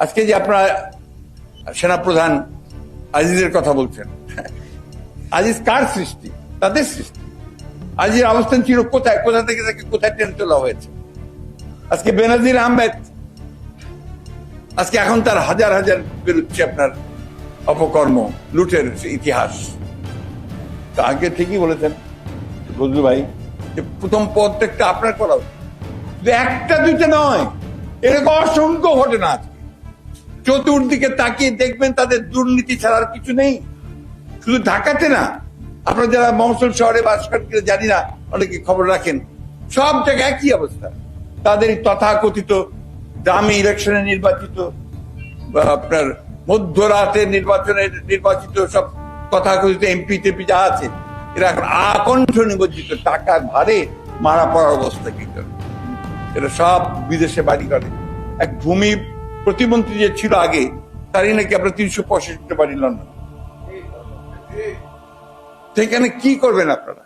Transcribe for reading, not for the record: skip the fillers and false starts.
আজকে যে আপনারা সেনাপ্রধান আজিজের কথা বলছেন, আজিজ কার সৃষ্টি? তাদের সৃষ্টি। আজিজের অবস্থান ছিল কোথায়? কোথা থেকে তাকে কোথায় টেনে তোলা হয়েছে? আজকে বেনজির আহমেদ, আজকে এখন তার হাজার হাজার বেরোচ্ছে আপনার অপকর্ম, লুটের ইতিহাস। তা আগে ঠিকই বলেছেন ফজলু ভাই যে প্রথম পদত্যাগটা আপনার করা উচিত। একটা দুইটা নয়, এরকম অসংখ্য ঘটনা আছে। চতুর্দিকে তাকিয়ে দেখবেন তাদের দুর্নীতি ছাড়ার কিছু নেই। শুধু ঢাকাতে না, আপনারা যারা মহসল শহরে বাস করেন জানি না, অনেকে খবর রাখেন, সব জায়গায় একই অবস্থা। তাদের তথাকথিত দামি ইলেকশনে নির্বাচিত বা আপনার মধ্যরাতে নির্বাচিত সব তথাকথিত এমপি টেপি যা আছে, এরা এখন আকণ্ঠ নিমজ্জিত টাকার ভারে মারা পড়ার অবস্থা কি করে। এরা সব বিদেশে বাড়ি করে। এক ভূমি প্রতিমন্ত্রী যে ছিল আগে, তারই নাকি আপনার 365 বাড়ি লন্ডন। সেখানে কি করবেন আপনারা?